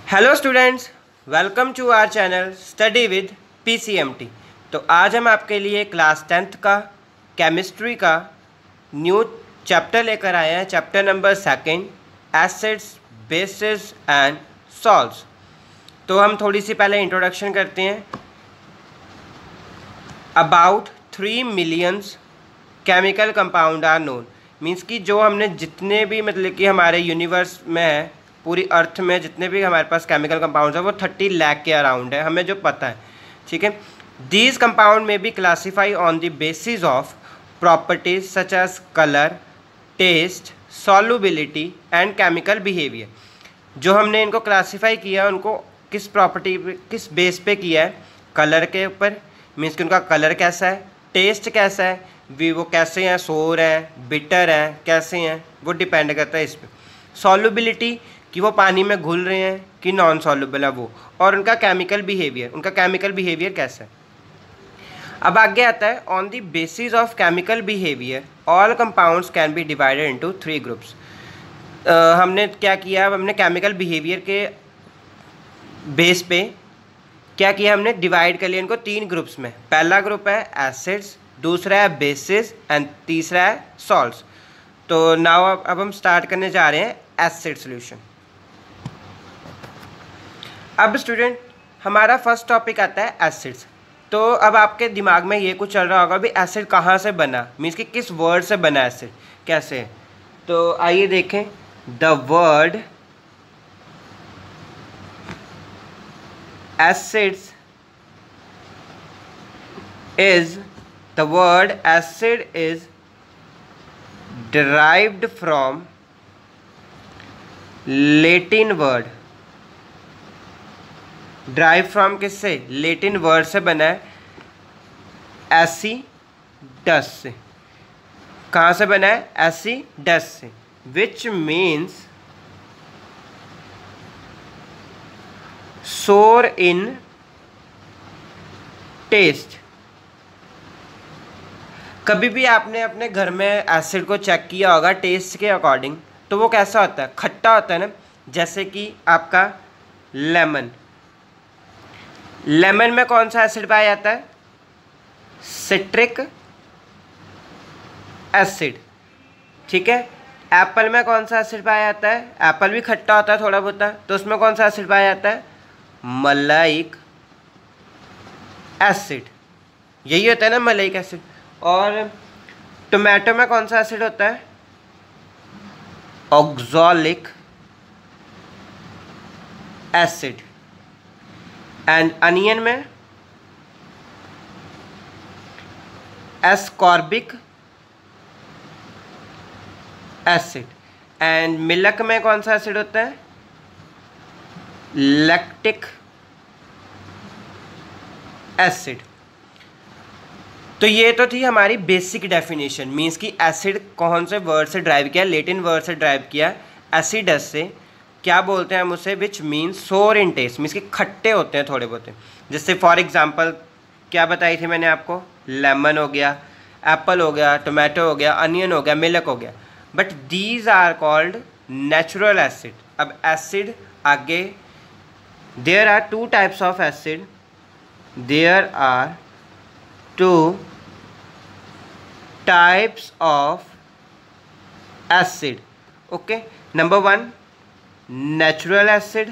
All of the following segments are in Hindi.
Hello students, welcome to our channel study with PCMT. तो आज हम आपके लिए क्लास 10th का केमिस्ट्री का न्यू चैप्टर लेकर आए हैं। Chapter number 2, acids, bases and salts. तो हम थोड़ी सी पहले इंट्रोडक्शन करते हैं। About 3 millions chemical compound are known, means कि जो हमने जितने भी मतलब कि हमारे यूनिवर्स में है, पूरी अर्थ में जितने भी हमारे पास केमिकल कंपाउंड्स हैं वो 30 लाख के अराउंड है, हमें जो पता है। ठीक है, दीज कंपाउंड में be classified on the basis of properties such as colour, taste, solubility and chemical behaviour. जो हमने इनको क्लासीफाई किया उनको किस प्रॉपर्टी पे, किस बेस पे किया है? कलर के ऊपर, मीन्स कि उनका कलर कैसा है, टेस्ट कैसा है, वो कैसे हैं, सोर हैं, बिटर हैं, कैसे हैं, वो डिपेंड करता है इस पर। सॉल्युबिलिटी, कि वो पानी में घुल रहे हैं कि नॉन सॉल्युबल है वो, और उनका केमिकल बिहेवियर, उनका केमिकल बिहेवियर कैसा है। अब आगे आता है on the basis of chemical behaviour all compounds can be divided into 3 groups. हमने क्या किया, हमने केमिकल बिहेवियर के बेस पे क्या किया, हमने डिवाइड कर लिया इनको 3 ग्रुप्स में। पहला ग्रुप है एसिड्स, दूसरा है बेसिस एंड तीसरा है सॉल्ट्स। तो नाउ अब हम स्टार्ट करने जा रहे हैं एसिड सॉल्यूशन। अब स्टूडेंट हमारा फर्स्ट टॉपिक आता है एसिड्स। तो अब आपके दिमाग में ये कुछ चल रहा होगा भी एसिड कहाँ से बना, मीन्स कि किस वर्ड से बना एसिड, कैसे है। तो आइए देखें, the word acids is the word acid is derived from Latin word, derive from किससे? Latin word से बना है acidus से। कहाँ से बना है? acidus से, which means sour in taste। कभी भी आपने अपने घर में एसिड को चेक किया होगा टेस्ट के अकॉर्डिंग, तो वो कैसा होता है? खट्टा होता है ना। जैसे कि आपका लेमन, लेमन में कौन सा एसिड पाया जाता है? Citric acid. ठीक है, एप्पल में कौन सा एसिड पाया जाता है? एप्पल भी खट्टा होता है थोड़ा बहुत, तो उसमें कौन सा एसिड पाया जाता है? मलाइक एसिड। यही होता है ना, मलाइक एसिड। और टोमेटो में कौन सा एसिड होता है? Oxalic acid. एंड अनियन में एस्कॉर्बिक एसिड। एंड मिल्क में कौन सा एसिड होता है? Lactic acid. तो ये तो थी हमारी बेसिक डेफिनेशन, मीन्स कि एसिड कौन से वर्ड से ड्राइव किया? लेटिन वर्ड से ड्राइव किया, एसिडस से। क्या बोलते हैं हम उसे? विच मीन्स सोर इन टेस्ट, मीन्स कि खट्टे होते हैं थोड़े बहुत। जैसे फॉर एग्जांपल क्या बताई थी मैंने आपको? लेमन हो गया, एप्पल हो गया, टोमेटो हो गया, अनियन हो गया, मिल्क हो गया। But these are called natural acid. अब एसिड आगे, there are 2 types of acid, there are 2 types of acid. Okay, number 1, natural acid,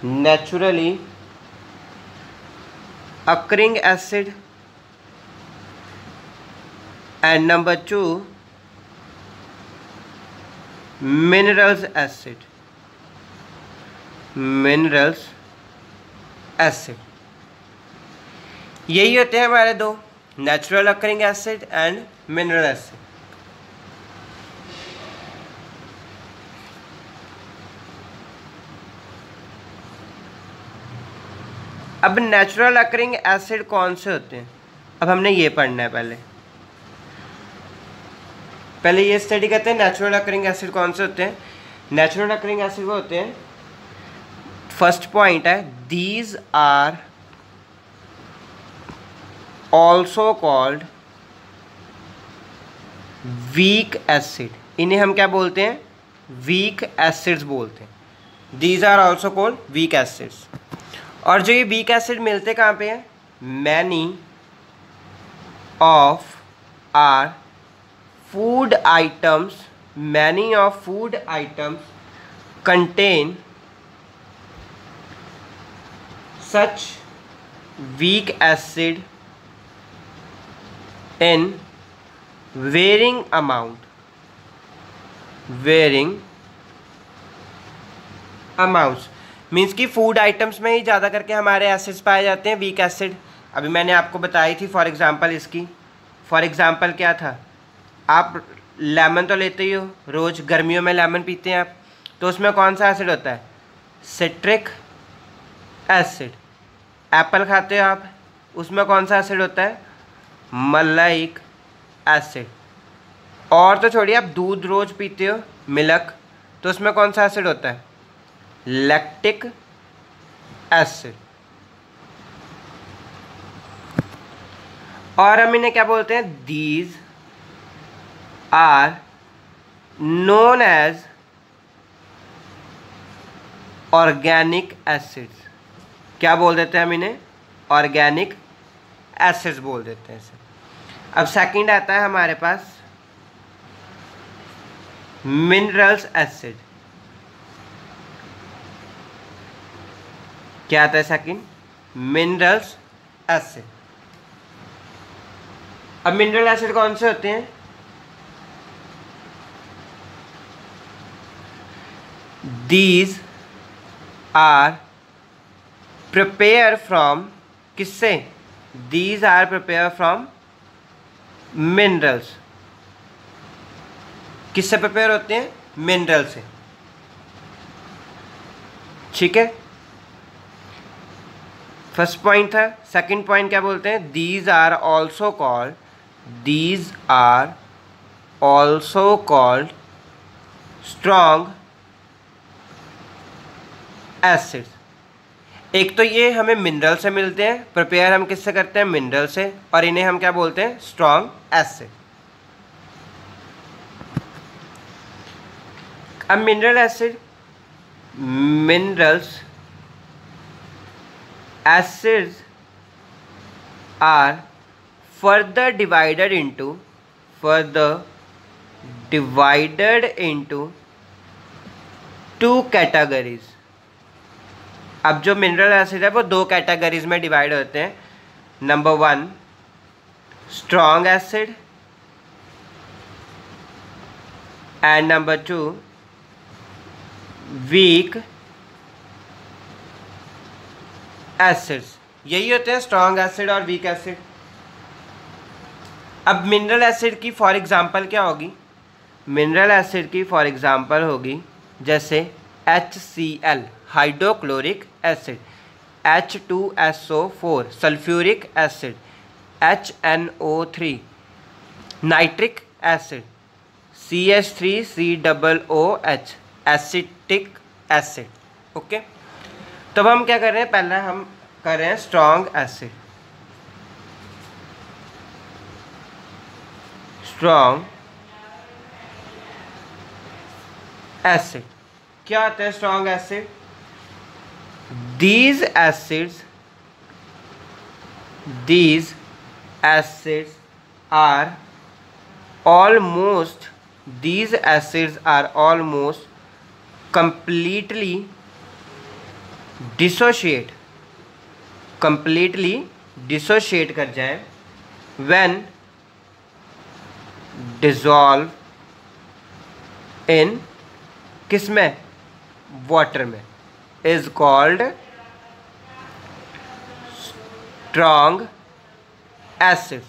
naturally occurring acid, and number 2, minerals acid, minerals acid। यही होते हैं हमारे दो, natural occurring acid and mineral acid. अब नेचुरल अकरिंग एसिड कौन से होते हैं? अब हमने ये पढ़ना है। पहले ये स्टडी करते हैं नेचुरल अकरिंग एसिड कौन से होते हैं। नेचुरल अकरिंग एसिड वो होते हैं, फर्स्ट पॉइंट है, these are also called weak acid. इन्हें हम क्या बोलते हैं? वीक एसिड्स बोलते हैं। These are also called weak acids. और जो ये वीक एसिड मिलते कहाँ पे हैं? Many of are food items, many of food items contain such weak acid in varying amounts means कि फूड आइटम्स में ही ज़्यादा करके हमारे एसिड्स पाए जाते हैं, वीक एसिड। अभी मैंने आपको बताई थी फॉर एग्जांपल इसकी, फॉर एग्जांपल क्या था? आप लेमन तो लेते ही हो, रोज़ गर्मियों में लेमन पीते हैं आप, तो उसमें कौन सा एसिड होता है? Citric acid. एप्पल खाते हो आप, उसमें कौन सा एसिड होता है? मलाइक एसिड। और तो छोड़िए, आप दूध रोज़ पीते हो, मिल्क, तो उसमें कौन सा एसिड होता है? Lactic acid. और हम इन्हें क्या बोलते हैं? These are known as organic acids. क्या बोल देते हैं हम इन्हें? ऑर्गेनिक एसिड्स बोल देते हैं इसे। अब सेकंड आता है हमारे पास मिनरल्स एसिड। क्या आता है सेकंड? Minerals acid. अब मिनरल एसिड कौन से होते हैं? दीज आर प्रिपेयर फ्रॉम, किससे? These are prepare from minerals. किससे प्रिपेयर होते हैं? मिनरल से। ठीक है, फर्स्ट पॉइंट था। सेकंड पॉइंट क्या बोलते हैं? These are also called strong acids. एक तो ये हमें मिनरल से मिलते हैं, प्रिपेयर हम किससे करते हैं? मिनरल से, और इन्हें हम क्या बोलते हैं? Strong acid. अब minerals acids are further divided into two categories। अब जो मिनरल एसिड है वो दो कैटेगरीज में डिवाइड होते हैं। Number 1 strong acid and number 2 weak acids. यही होते हैं स्ट्रॉन्ग एसिड और वीक एसिड। अब मिनरल एसिड की फॉर एग्जांपल क्या होगी? मिनरल एसिड की फॉर एग्जांपल होगी जैसे HCl hydrochloric acid, H2SO4 sulphuric acid, HNO3 nitric acid, CH3COOH acetic acid. Okay, तब हम क्या कर रहे हैं? पहले हम कर रहे हैं स्ट्रॉन्ग एसिड। स्ट्रॉन्ग एसिड क्या होता है? Strong acid, these acids are almost completely dissociate कर जाए when dissolve in किस में? वाटर में, is called strong acids।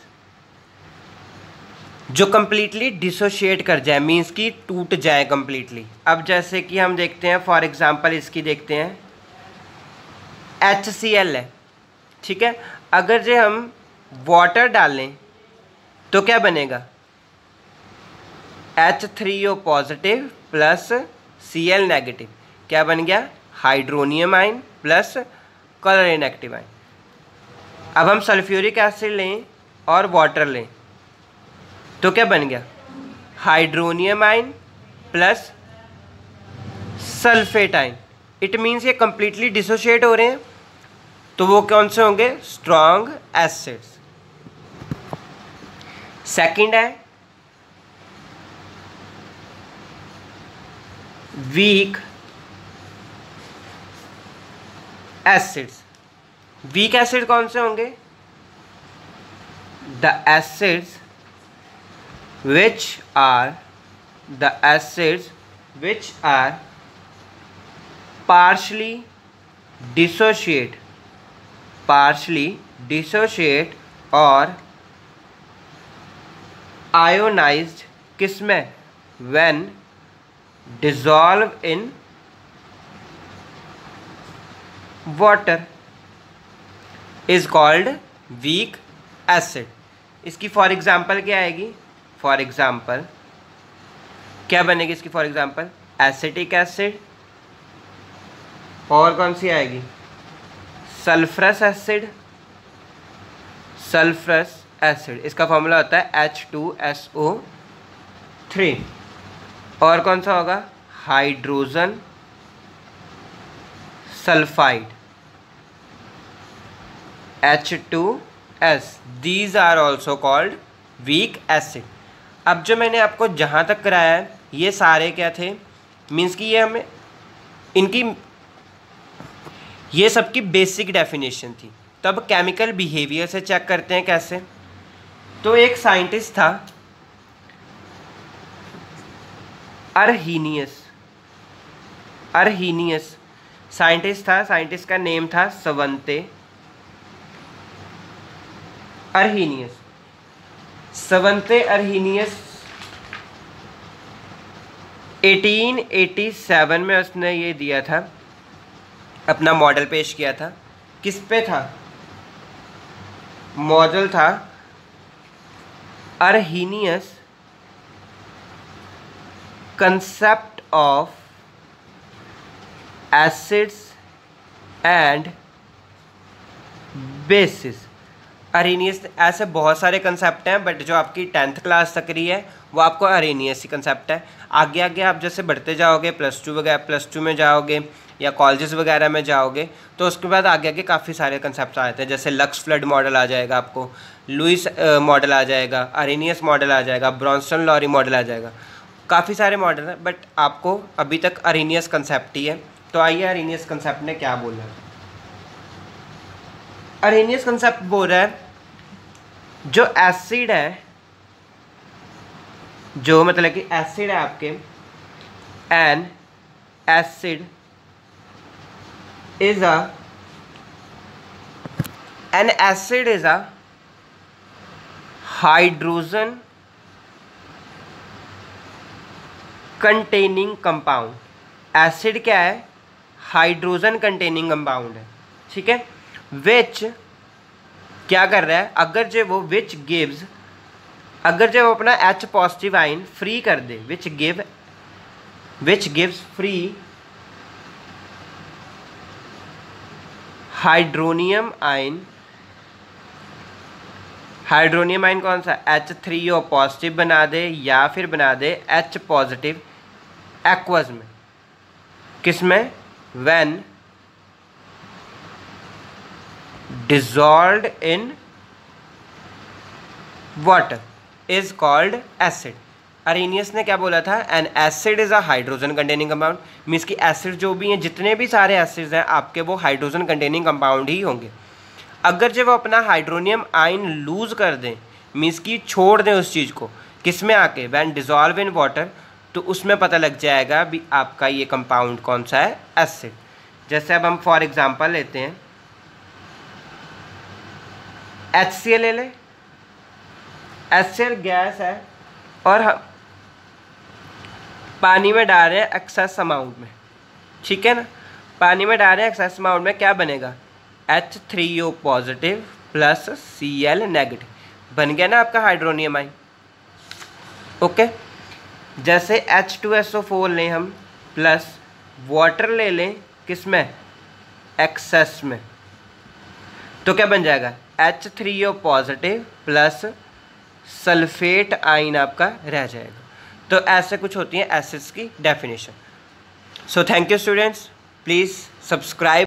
जो कंप्लीटली डिसोशिएट कर जाए मीन्स कि टूट जाए कंप्लीटली। अब जैसे कि हम देखते हैं फॉर एग्जांपल इसकी देखते हैं HCl है, ठीक है। अगर जो हम वाटर डालें तो क्या बनेगा? H3O positive plus Cl negative. क्या बन गया? Hydronium ion plus colour inactive ion. अब हम सल्फ्यूरिक एसिड लें और वाटर लें तो क्या बन गया? Hydronium ion plus sulphate ion. It means ये कंप्लीटली डिसोशिएट हो रहे हैं, तो वो कौन से होंगे? Strong acids. सेकंड है वीक एसिड्स। वीक एसिड कौन से होंगे? The acids which are partially dissociate और ionized किसमें? when dissolve in water is called weak acid। इसकी फॉर एग्जाम्पल क्या आएगी? फॉर एग्जाम्पल क्या बनेगी इसकी? फॉर एग्जाम्पल एसिटिक एसिड, और कौन सी आएगी? सल्फ्रस एसिड। इसका फॉर्मूला होता है H2SO3। और कौन सा होगा? Hydrogen sulphide H2S। These are also called weak acid. अब जो मैंने आपको जहाँ तक कराया है ये सारे क्या थे? मीन्स कि ये हमें इनकी ये सबकी बेसिक डेफिनेशन थी। तब केमिकल बिहेवियर से चेक करते हैं कैसे। तो एक साइंटिस्ट था अर्हीनियस साइंटिस्ट था। साइंटिस्ट का नेम था स्वंते अर्हीनियस। स्वंते अर्हीनियस 1887 में उसने ये दिया था, अपना मॉडल पेश किया था। किस पे था? मॉडल था Arrhenius concept of acids and bases. Arrhenius ऐसे बहुत सारे कंसेप्ट हैं, बट जो आपकी 10th क्लास तक रही है वो आपको अर्हीनियस ही कंसेप्ट है। आगे आगे आप जैसे बढ़ते जाओगे, +2 में जाओगे या कॉलेजेस वगैरह में जाओगे, तो उसके बाद आगे आगे काफ़ी सारे कंसेप्ट आते हैं। जैसे लक्स फ्लड मॉडल आ जाएगा, आपको लुइस मॉडल आ जाएगा, अर्हीनियस मॉडल आ जाएगा, ब्रॉन्स्टन लॉरी मॉडल आ जाएगा। काफ़ी सारे मॉडल हैं, बट आपको अभी तक अर्हीनियस कंसेप्ट ही है। तो आइए अर्हीनियस कंसेप्ट ने क्या बोला है। अर्हीनियस कंसेप्ट बोल रहा है जो एसिड है, जो मतलब कि एसिड है आपके, N acid is a hydrogen containing compound. Acid क्या है? हाइड्रोजन कंटेनिंग कंपाउंड है, ठीक है। विच क्या कर रहा है? अगर जो वो अगर जो वो अपना H पॉजिटिव आइन फ्री कर दे, विच गिव्स फ्री हाइड्रोनियम आइन। हाइड्रोनियम आइन कौन सा? H3O पॉजिटिव बना दे या फिर बना दे H पॉजिटिव एक्वस में। किसमें? When dissolved in water is called acid। अर्हीनियस ने क्या बोला था? N acid is a hydrogen containing compound. Means कि एसिड जो भी हैं, जितने भी सारे एसिड्स हैं आपके, वो हाइड्रोजन कंटेनिंग कंपाउंड ही होंगे। अगर जब वो अपना हाइड्रोनियम आइन लूज कर दें, मीन्स कि छोड़ दें उस चीज़ को, किस में आके? व्हेन डिजॉल्व इन वाटर, तो उसमें पता लग जाएगा भी आपका ये कंपाउंड कौन सा है? एसिड। जैसे अब हम फॉर एग्जांपल लेते हैं HCl ले लें। HCl गैस है और हम पानी में डाल रहे हैं एक्सेस अमाउंट में, ठीक है ना। पानी में डाल रहे हैं एक्सेस अमाउंट में, क्या बनेगा? H3O positive plus Cl negative. बन गया ना आपका हाइड्रोनियम आइन। ओके, जैसे H2SO4 लें हम, प्लस वाटर ले लें, किस में? एक्सेस में, तो क्या बन जाएगा? H3O पॉजिटिव प्लस सल्फेट आइन आपका रह जाएगा। तो ऐसे कुछ होती हैं एसिड्स की definition. So thank you students. Please subscribe